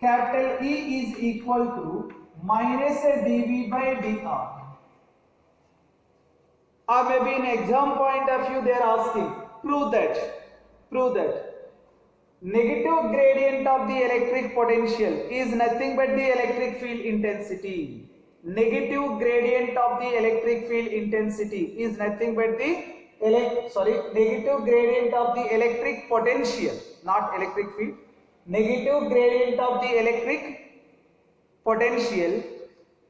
capital E is equal to minus dV by dr. Or maybe in exam point of view they are asking, prove that negative gradient of the electric potential is nothing but the electric field intensity. Negative gradient of the electric field intensity is nothing but the negative gradient of the electric potential, not electric field. Negative gradient of the electric potential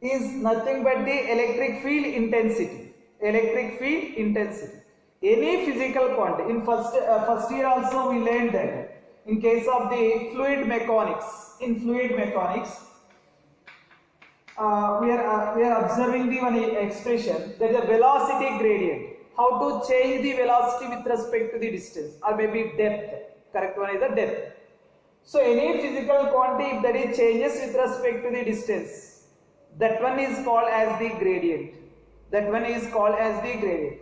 is nothing but the electric field intensity. Electric field intensity. Any physical quantity. In first year also we learned that. In case of the fluid mechanics, in fluid mechanics, we are observing the one expression, that is a velocity gradient. How to change the velocity with respect to the distance or maybe depth. Correct one is the depth. So any physical quantity, if that is changes with respect to the distance, that one is called as the gradient. That one is called as the gradient.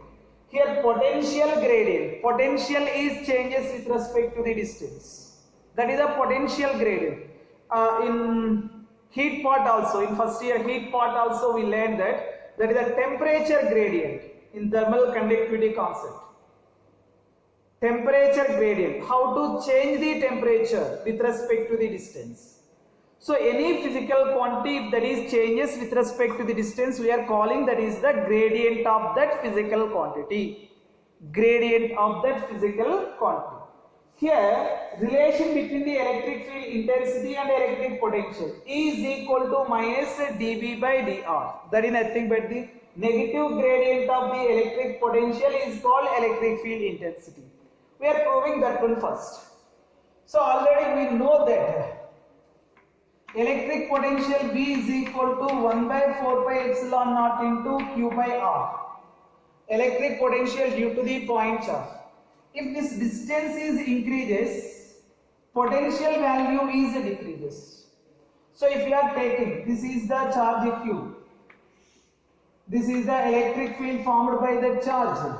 Here potential gradient. Potential is changes with respect to the distance. That is a potential gradient. In heat part also, in first year heat part also we learned that is a temperature gradient in thermal conductivity concept. Temperature gradient. How to change the temperature with respect to the distance. So any physical quantity that is changes with respect to the distance, we are calling that is the gradient of that physical quantity. Gradient of that physical quantity. Here, relation between the electric field intensity and electric potential is equal to minus dV by dr. That is nothing but the negative gradient of the electric potential is called electric field intensity. We are proving that one first. So already we know that electric potential V is equal to 1 by 4 pi epsilon naught into Q by R. Electric potential due to the point charge. If this distance is increases, potential value is decreases. So if you are taking, this is the charge Q. This is the electric field formed by the charge.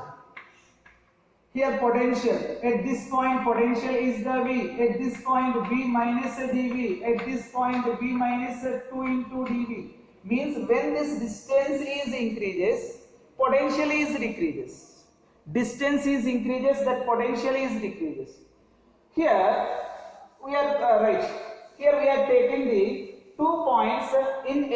Here potential, at this point potential is the V, at this point V minus dV, at this point V minus 2 into dV. Means when this distance is increases, potential is decreases. Distance is increases, that potential is decreases. Here we are Here we are taking the 2 points in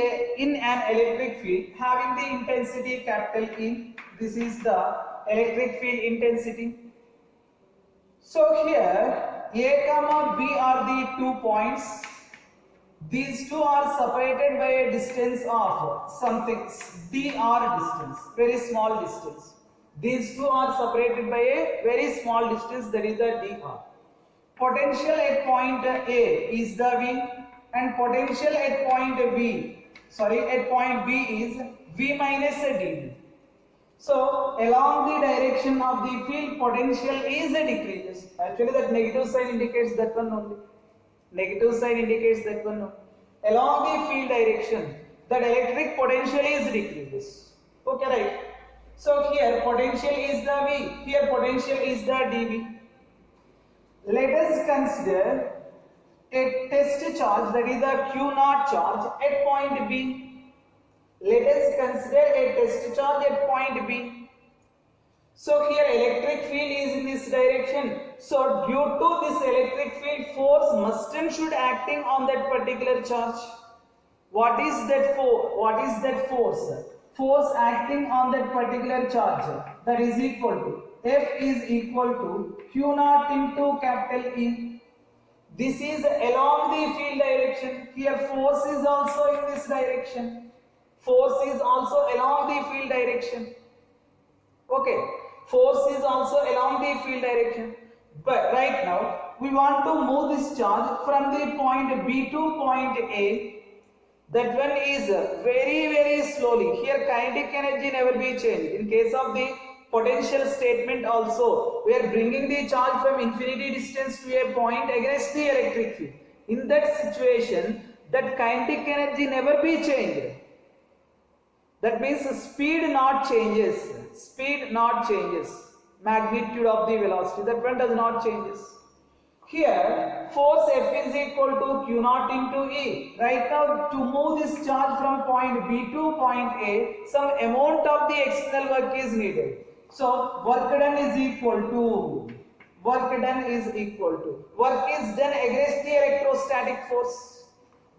an electric field having the intensity capital E. This is the electric field intensity. So here A comma B are the 2 points. These two are separated by a distance of something dr distance, very small distance. These two are separated by a very small distance, that is the dr. Potential at point A is the V and potential at point B is V minus dV. So along the direction of the field, potential is decreases. Actually that negative sign indicates that one only. Negative sign indicates that one only. Along the field direction, that electric potential is decreases. Okay, right? So here potential is the V, here potential is the dV. Let us consider a test charge, that is the Q naught charge at point B. Let us consider a test charge at point B. So here electric field is in this direction. So due to this electric field, force must and should acting on that particular charge. What is that force? Force acting on that particular charge, that is equal to F is equal to Q naught into capital E. This is along the field direction. Here force is also in this direction. Force is also along the field direction. Okay, force is also along the field direction. But right now we want to move this charge from the point B to point A. That one is very slowly. Here kinetic energy never be changed. In case of the potential statement also, we are bringing the charge from infinity distance to a point against the electric field. In that situation, that kinetic energy never be changed. That means speed not changes. Speed not changes. Magnitude of the velocity, that one does not changes. Here force F is equal to Q naught into E. Right now, to move this charge from point B to point A, some amount of the external work is needed. So work done is equal to work is done against the electrostatic force.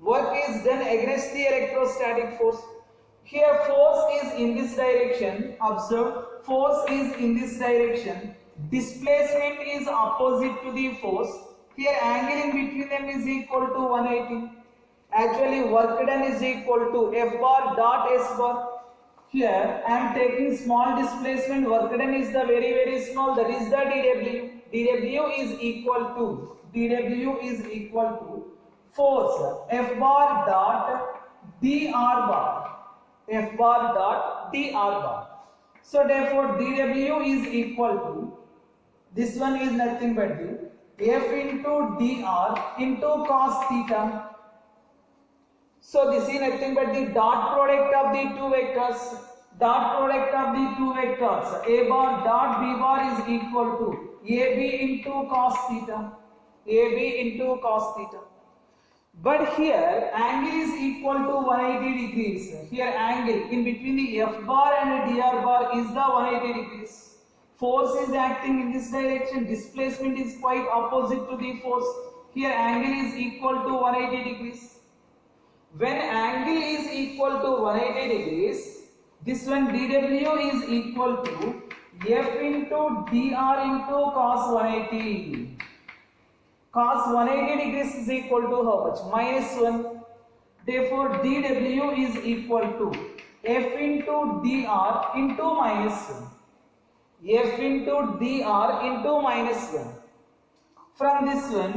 Work is done against the electrostatic force. Here force is in this direction. Observe, force is in this direction. Displacement is opposite to the force. Here angle in between them is equal to 180. Actually work done is equal to F bar dot S bar. Here I am taking small displacement. Work done is the very small. That is the dW. dW is equal to force F bar dot dr bar. F bar dot dr bar. So therefore dW is equal to, this one is nothing but the F into dr into cos theta. So this is nothing but the dot product of the two vectors. Dot product of the two vectors. A bar dot B bar is equal to AB into cos theta. AB into cos theta. But here angle is equal to 180 degrees. Here angle in between the F bar and dr bar is the 180 degrees. Force is acting in this direction. Displacement is quite opposite to the force. Here angle is equal to 180 degrees. When angle is equal to 180 degrees, this one dW is equal to F into dr into cos 180. Cos 180 degrees is equal to how much? -1. Therefore dW is equal to F into dr into -1. F into dr into -1. From this one,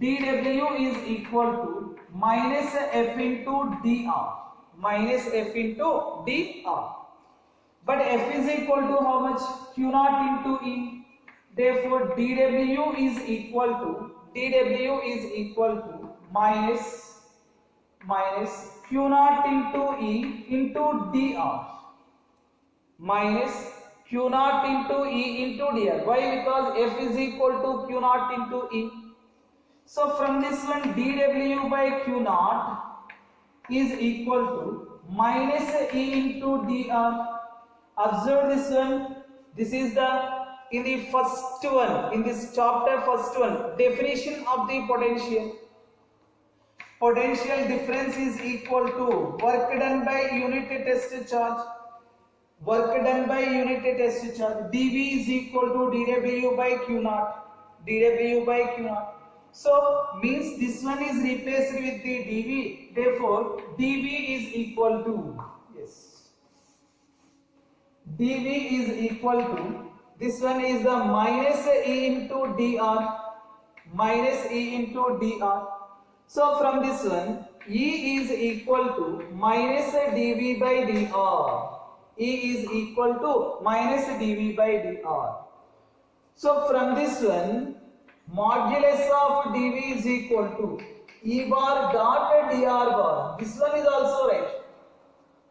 dW is equal to minus F into dr. Minus F into dr. But F is equal to how much? Q naught into E. Therefore dW is equal to minus Q naught into E into dr. Minus Q naught into E into dr. Why? Because F is equal to Q naught into E. So from this one, dW by Q naught is equal to minus E into dr. Observe this one. This is the, in the first one, in this chapter, first one, definition of the potential. Potential difference is equal to work done by unit test charge. Work done by unit test charge. dV is equal to dW by Q naught. dW by Q naught. So means this one is replaced with the dV. Therefore dV is equal to, yes, dV is equal to, this one is the minus E into dr. Minus E into dr. So from this one, E is equal to minus dV by dr. E is equal to minus dV by dr. So from this one, modulus of dV is equal to E bar dot dr bar. This one is also right.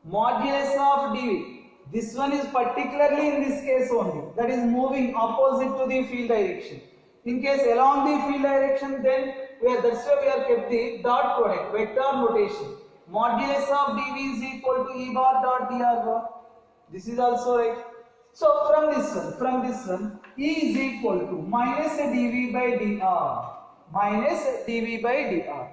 Modulus of dV. This one is particularly in this case only. That is moving opposite to the field direction. In case along the field direction, then that's why we have kept the dot product, vector notation. Modulus of dV is equal to E bar dot dr bar. This is also right. So from this one, E is equal to minus dV by dr. Minus dV by dr.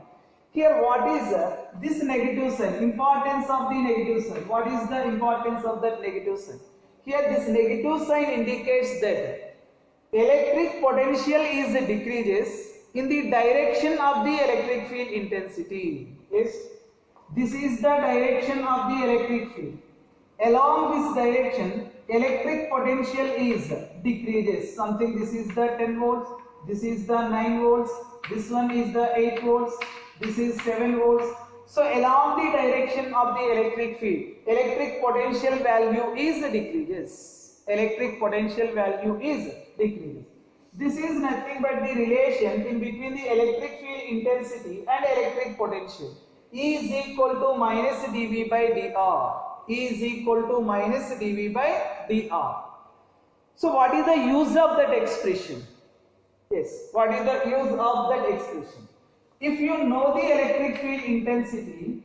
Here what is this negative sign? Importance of the negative sign. What is the importance of that negative sign? Here this negative sign indicates that electric potential is decreases in the direction of the electric field intensity. Yes, this is the direction of the electric field. Along this direction, electric potential is decreases. Something, this is the 10 volts, this is the 9 volts, this one is the 8 volts, this is 7 volts. So along the direction of the electric field, electric potential value is decreases. Electric potential value is decreases. This is nothing but the relation in between the electric field intensity and electric potential. E is equal to minus dV by dr. E is equal to minus dV by dr. So what is the use of that expression? Yes. What is the use of that expression? If you know the electric field intensity,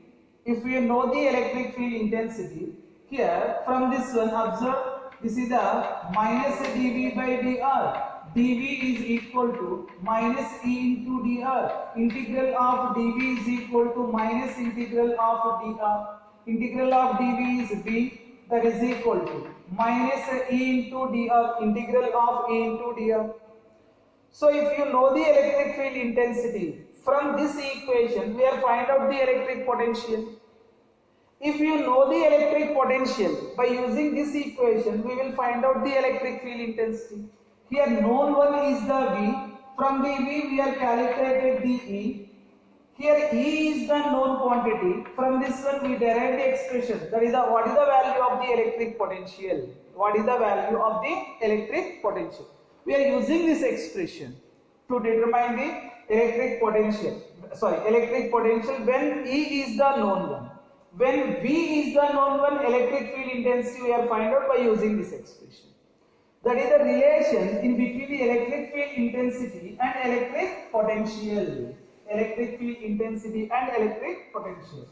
here from this one, observe, this is the minus dV by dr. dV is equal to minus E into dr. Integral of dV is equal to minus integral of dr. Integral of dV is b, that is equal to minus E into dr. Integral of E into dr. So if you know the electric field intensity, from this equation we are find out the electric potential. If you know the electric potential, by using this equation we will find out the electric field intensity. Here known one is the V. From the V we are calculated the E. Here E is the known quantity. From this one we derive the expression. That is what is the value of the electric potential? What is the value of the electric potential? We are using this expression to determine the electric potential. Electric potential when E is the known one. When V is the known one, electric field intensity we are find out by using this expression. That is the relation in between the electric field intensity and electric potential. Electric field intensity and electric potential.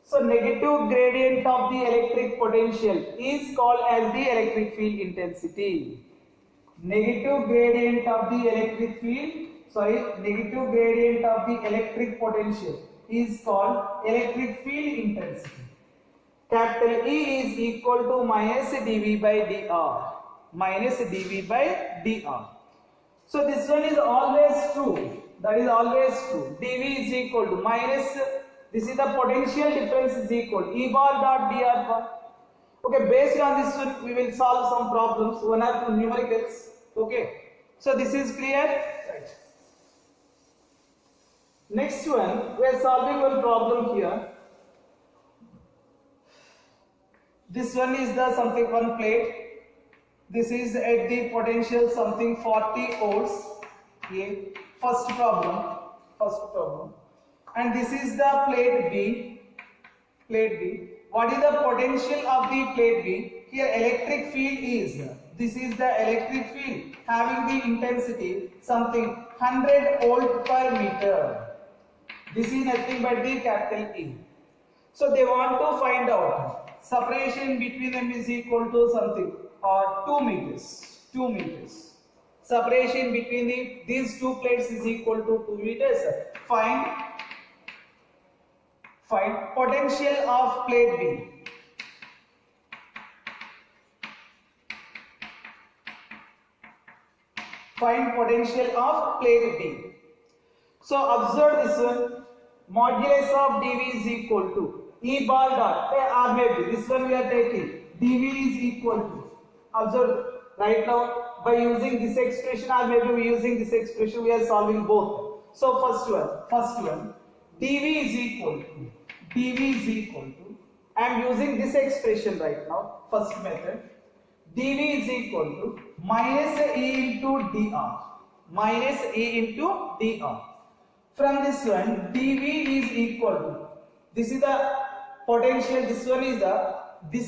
So negative gradient of the electric potential is called as the electric field intensity. Negative gradient of the electric potential is called electric field intensity. Capital E is equal to minus dV by dr. So this one is always true. That is always true. dV is equal to minus, this is the potential difference is equal E bar dot dr bar. Okay, based on this one we will solve some problems, one or two numericals. Okay, so this is clear. Right. Next one, we are solving one problem here. This one is the one plate. This is at the potential something 40 volts. Okay. First problem. And this is the plate B. What is the potential of the plate B? Here electric field is, this is the electric field having the intensity something 100 volt per meter. This is nothing but the capital E. So they want to find out separation between them is equal to something or 2 meters. Separation between these two plates is equal to 2 meters. Find potential of plate B. Find potential of plate B. So observe this one. Modulus of dV is equal to E bar dot, or maybe this one we are taking dV is equal to. Observe right now by using this expression or maybe we using this expression we are solving both. So first one dV is equal to, I am using this expression right now, first method. dV is equal to minus E into dr. From this one dV is equal to, this is the potential, this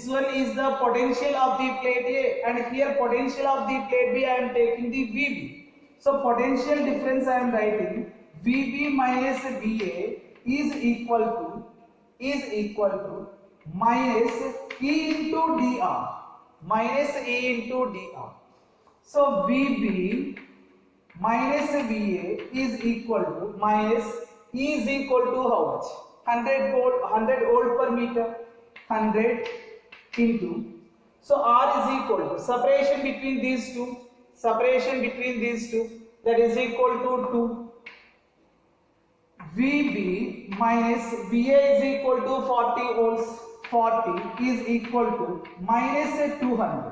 one is the potential of the plate A, and here potential of the plate B I am taking the VB. So potential difference I am writing VB minus VA is equal to minus E into dr. So VB minus VA is equal to minus E is equal to how much? 100 volt per meter. 100 into, so R is equal to separation between these two, that is equal to 2. VB minus VA is equal to 40 volts. 40 is equal to minus 200.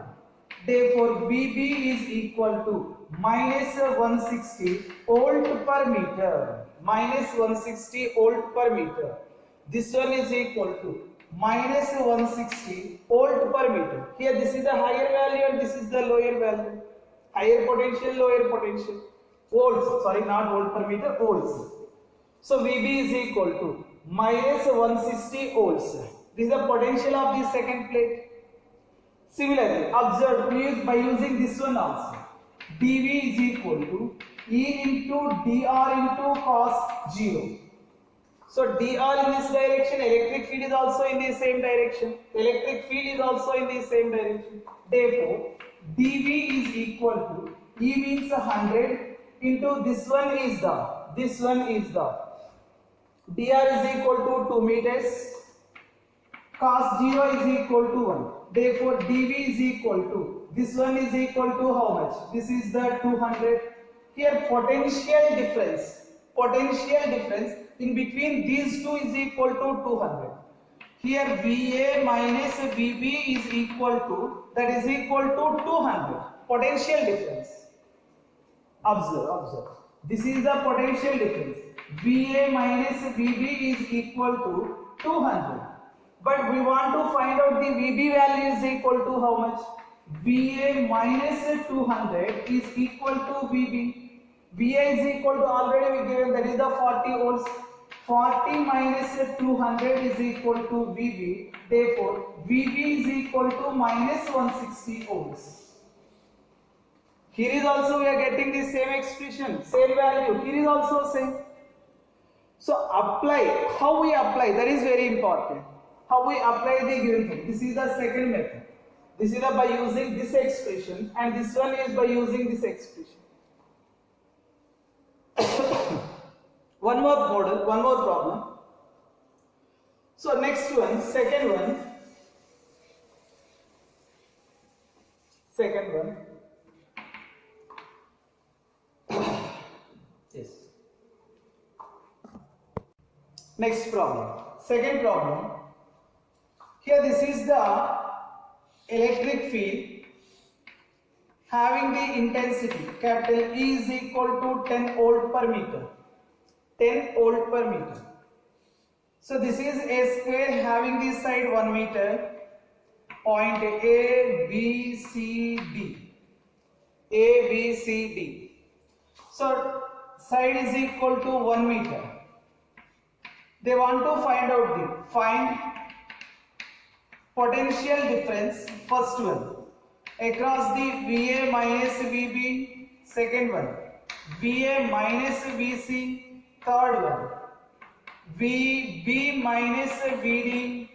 Therefore VB is equal to minus 160 volt per meter. This one is equal to minus 160 volt per meter. Here this is the higher value and this is the lower value. Higher potential, lower potential. Volts, sorry, not volt per meter, volts. So VB is equal to minus 160 volts. This is the potential of the second plate. Similarly, observe by using this one also. dV is equal to E into dr into cos 0. So dr in this direction, electric field is also in the same direction. Electric field is also in the same direction. Therefore, dv is equal to, E means 100 into this one is the dr is equal to 2 meters, cos 0 is equal to 1. Therefore, dv is equal to, this one is equal to how much? This is the 200. Here potential difference in between these two is equal to 200. Here VA minus VB is equal to, that is equal to 200. Potential difference. Observe. This is the potential difference. VA minus VB is equal to 200. But we want to find out the VB value is equal to how much? VA minus 200 is equal to VB. VA is equal to, already we given, that is the 40 volts. 40 minus 200 is equal to VB. Therefore, VB is equal to minus 160 ohms. Here is also we are getting the same expression, same value. Here is also same. So apply, how we apply, that is very important. How we apply the given thing. This is the second method. This is by using this expression, and this one is by using this expression. One more problem. So next one, second one. Yes. Next problem. Second problem. Here this is the electric field having the intensity capital E is equal to 10 volt per meter. 10 volt per meter. So this is a square having this side 1 meter. Point A, B, C, D. A, B, C, D. So side is equal to 1 meter. They want to find out find potential difference, first one, across the VA minus VB, second one, VA minus VC, third one, VB minus VD,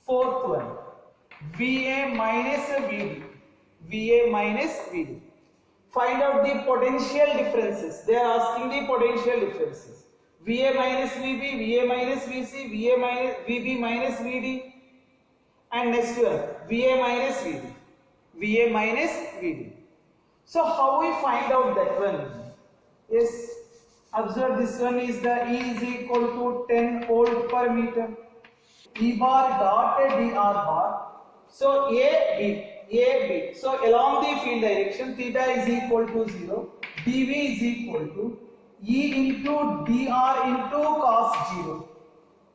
fourth one, VA minus VD. Find out the potential differences. They are asking the potential differences. VA minus VB, VA minus VC, VB minus VD, and next one, VA minus VD. So how we find out that one? Yes, observe this one is the E is equal to 10 volt per meter. E bar dot dr bar. So AB. So along the field direction, theta is equal to 0. dV is equal to E into dr into cos 0.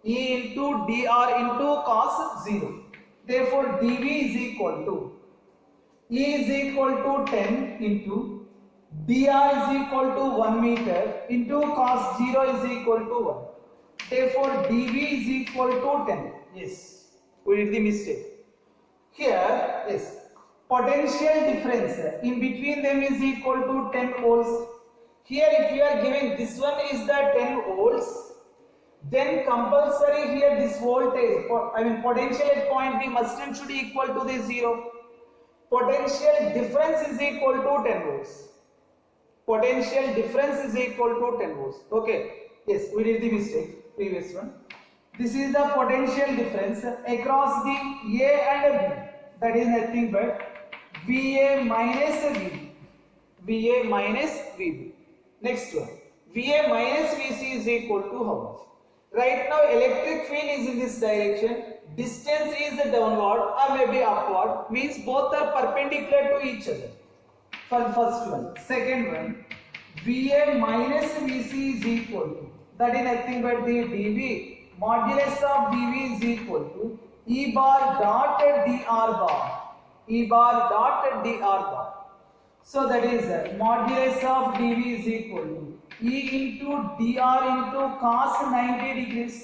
E into dr into cos 0. Therefore, dV is equal to E is equal to 10 into dr is equal to 1 meter into cos 0 is equal to 1. Therefore, dV is equal to 10. Yes, we did the mistake. Here, yes, potential difference in between them is equal to 10 volts. Here, if you are giving this one is the 10 volts, then compulsory here this voltage, potential at point B must and should equal to the 0. Potential difference is equal to 10 volts. Potential difference is equal to 10 volts. Okay, yes, we did the mistake, previous one. This is the potential difference across the A and B. That is nothing but VA minus VB. VA minus VB. Next one, VA minus VC is equal to how much? Right now electric field is in this direction, distance is downward or maybe upward, means both are perpendicular to each other. For first one. Second one, VA minus VC is equal to, that is nothing but the dV. Modulus of dV is equal to E bar dot dr bar. E bar dot dr bar. So that is modulus of dV is equal to E into dr into cos 90 degrees.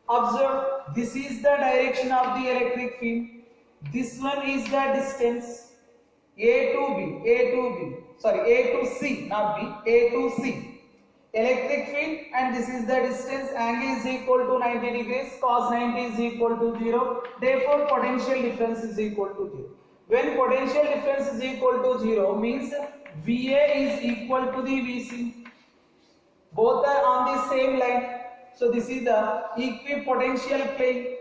Observe, this is the direction of the electric field. This one is the distance A to B. sorry, A to C, not B, A to C. Electric field, and this is the distance, angle is equal to 90 degrees, cos 90 is equal to 0, therefore potential difference is equal to 0. When potential difference is equal to 0 means VA is equal to the VC. Both are on the same line. So this is the equipotential plane.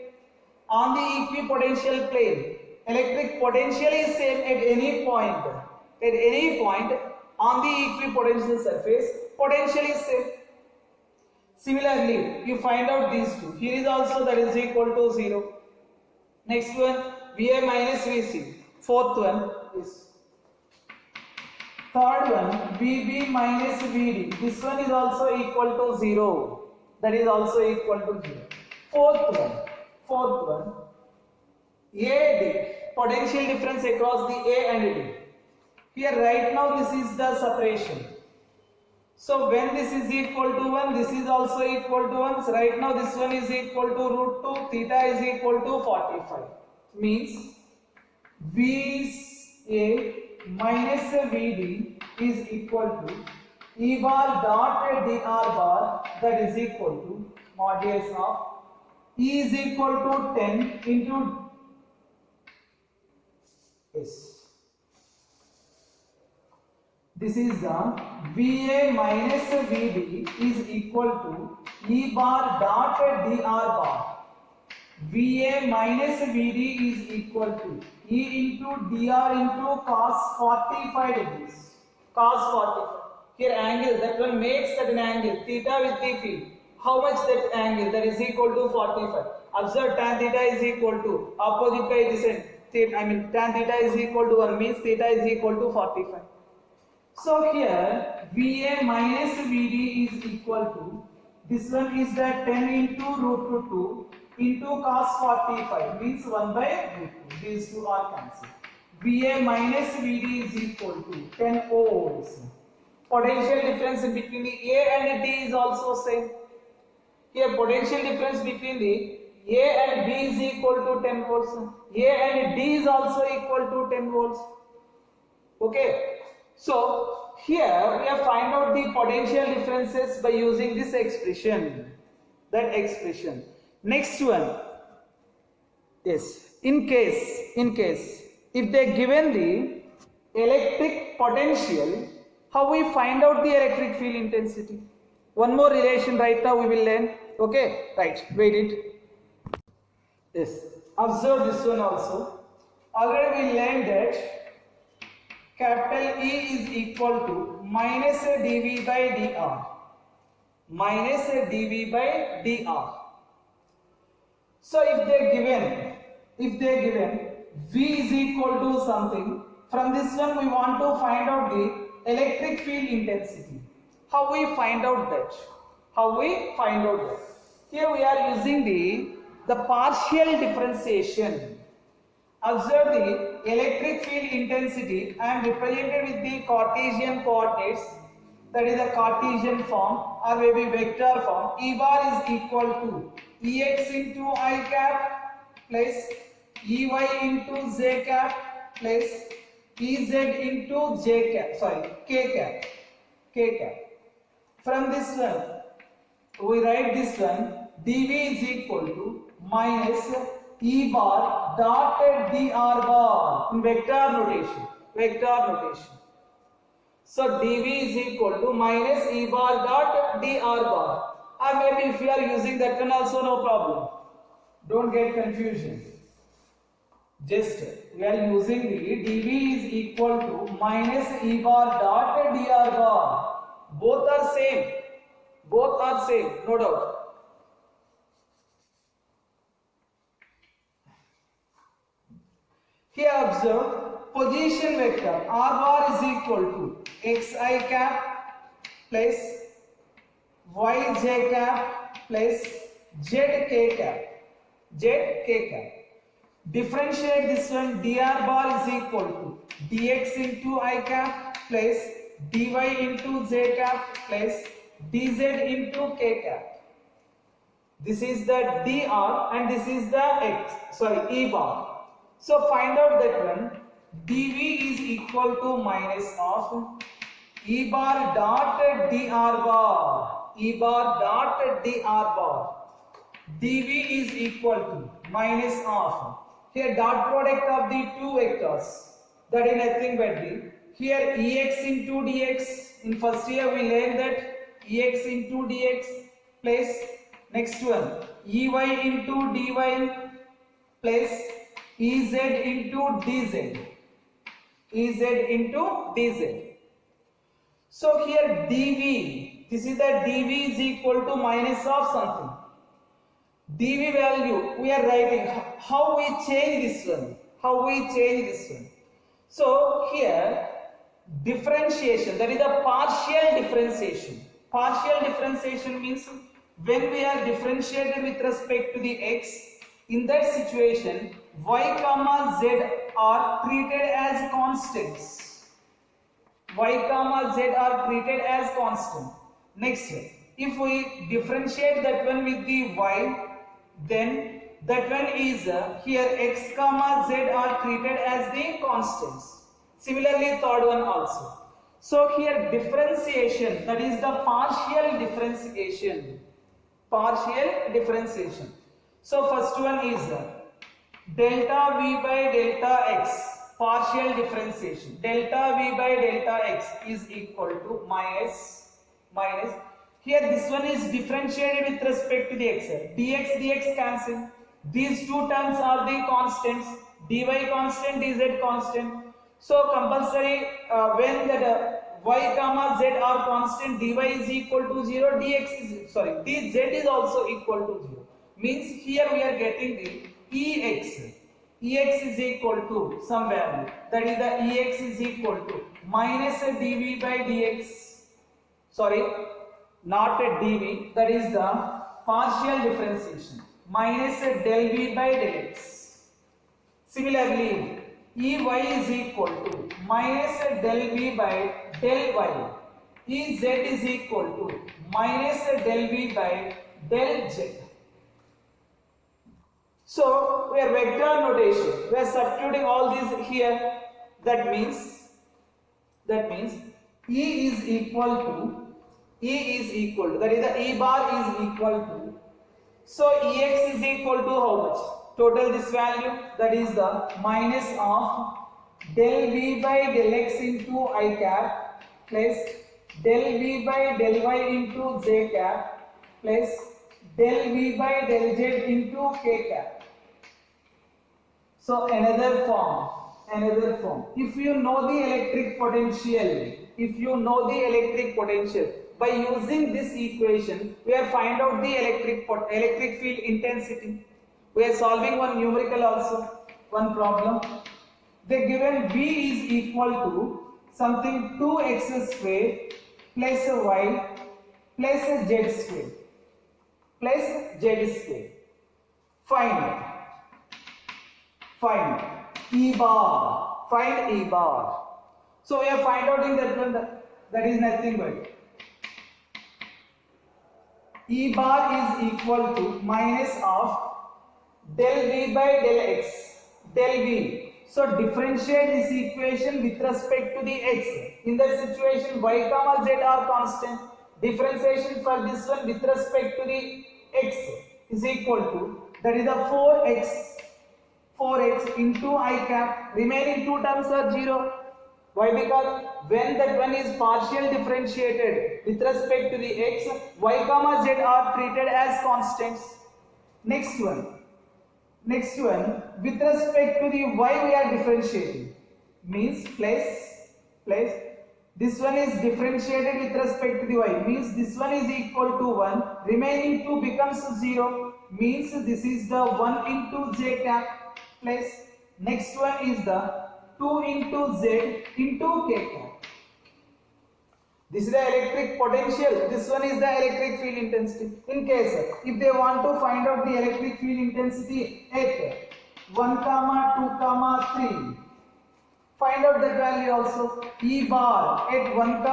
On the equipotential plane, electric potential is same at any point. At any point on the equipotential surface, potential is same. Similarly, you find out these two. Here is also that is equal to 0. Next one, VA minus VC. Fourth one is. Third one, VB minus VD. This one is also equal to 0. That is also equal to 0. Fourth one, AD. Potential difference across the A and D. Here right now this is the separation. So when this is equal to 1, this is also equal to 1. So right now this one is equal to root 2. Theta is equal to 45. Means VA minus VD is equal to E bar dot dr bar, that is equal to modulus of E is equal to 10 into S. This is the VA minus VD is equal to E bar dot dr bar. VA minus VD is equal to E into dr into cos 45 degrees. Cos 45. Here angle, that one makes that an angle, theta with the field. How much that angle? That is equal to 45. Observe tan theta is equal to opposite by this end. Tan theta is equal to 1 means theta is equal to 45. So here VA minus VD is equal to, this one is that 10 into root 2 into cos 45 means 1 by root 2. These two are cancelled. VA minus VD is equal to 10 ohms. Potential difference between the A and D is also same. Here potential difference between the A and B is equal to 10 volts. A and D is also equal to 10 volts. Okay. So here we have find out the potential differences by using this expression. That expression. Next one is in case if they given the electric potential, how we find out the electric field intensity. One more relation right now we will learn. Okay, right, wait it. Yes, observe this one also. Already we learned that capital E is equal to minus dV by dr. Minus dV by dr. So if they given V is equal to something, from this one we want to find out the electric field intensity. How we find out that? Here we are using the partial differentiation. Observe the electric field intensity. I am represented with the Cartesian coordinates, that is the Cartesian form or maybe vector form. E bar is equal to Ex into I cap plus Ey into J cap plus Ez into J cap, K cap. From this one, we write this one, dV is equal to minus E bar dot dr bar in vector notation. So dV is equal to minus E bar dot dr bar. Or maybe if you are using that one also, no problem. Don't get confusion. Just we are using the dV is equal to minus E bar dot dr bar. Both are same, no doubt. Here observe position vector R bar is equal to xi cap plus yj cap plus zk cap. Differentiate this one, dr bar is equal to dx into I cap plus dy into j cap plus dz into k cap. This is the dr and this is the E bar. So find out that one, dV is equal to minus of E bar dot dr bar, E bar dot dr bar, dv is equal to minus of, here dot product of the two vectors, that is nothing but the, here ex into dx, in first year we learned that ex into dx plus next one ey into dy plus ez into dz, ez into dz. So here dv, this is the dv is equal to minus of something. dv value we are writing, how we change this one, how we change this one. So here differentiation, that is the partial differentiation. Partial differentiation means when we are differentiated with respect to the x, in that situation y comma z are treated as constants. Y comma z are treated as constant. Next, if we differentiate that one with the y, then that one is here x comma z are treated as the constants. Similarly, third one also. So here differentiation, that is the partial differentiation. Partial differentiation. So first one is delta v by delta x. Partial differentiation. Delta v by delta x is equal to minus. Here this one is differentiated with respect to the x. Dx cancel. These two terms are the constants. Dy constant, dz constant. So compulsory when that y comma z are constant, dy is equal to 0, dz is also equal to 0. Means here we are getting the ex. Ex is equal to some value. That is the ex is equal to minus dv by dx. Sorry, not a dv. That is the partial differentiation. Minus del v by del x. Similarly, Ey is equal to minus del v by del y. Ez is equal to minus del v by del z. So we are vector notation. We are substituting all these here. That means E is equal to, that is the E bar is equal to. So Ex is equal to how much? Total this value, that is the minus of del v by del x into I cap plus del v by del y into j cap plus del v by del z into k cap. So another form. If you know the electric potential, by using this equation, we are find out the electric field intensity. We are solving one numerical also, one problem. They given V is equal to something 2x square plus y plus z square. Find E bar. Find E bar. So we are find out in that one, that is nothing but E bar is equal to minus of del v by del x, del v. So differentiate this equation with respect to the x. In that situation, y comma z are constant. Differentiation for this one with respect to the x is equal to, that is the 4x into I cap. Remaining two terms are 0. Why? Because when that one is partial differentiated with respect to the x, y comma z are treated as constants. Next one, with respect to the y we are differentiating, means plus this one is differentiated with respect to the y, means this one is equal to 1, remaining 2 becomes 0, means this is the 1 into j cap plus next one is the 2 into z into k cap. This is the electric potential. This one is the electric field intensity. In case if they want to find out the electric field intensity at 1, 2, 3, find out that value also. E bar at 1, 2,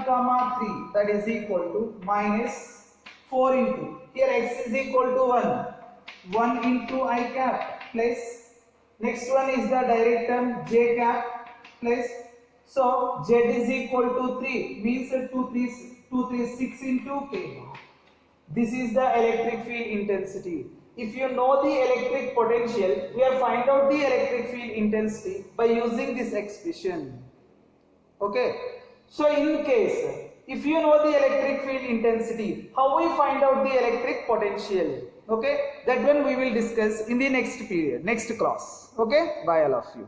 3, that is equal to minus 4 into, here x is equal to 1 into I cap plus next one is the direct term j cap plus, So Z is equal to 3 means 236 into K. This is the electric field intensity. If you know the electric potential, we have find out the electric field intensity by using this expression. Okay. So in case, if you know the electric field intensity, how we find out the electric potential? Okay. That one we will discuss in the next period, next class. Okay. Bye all of you.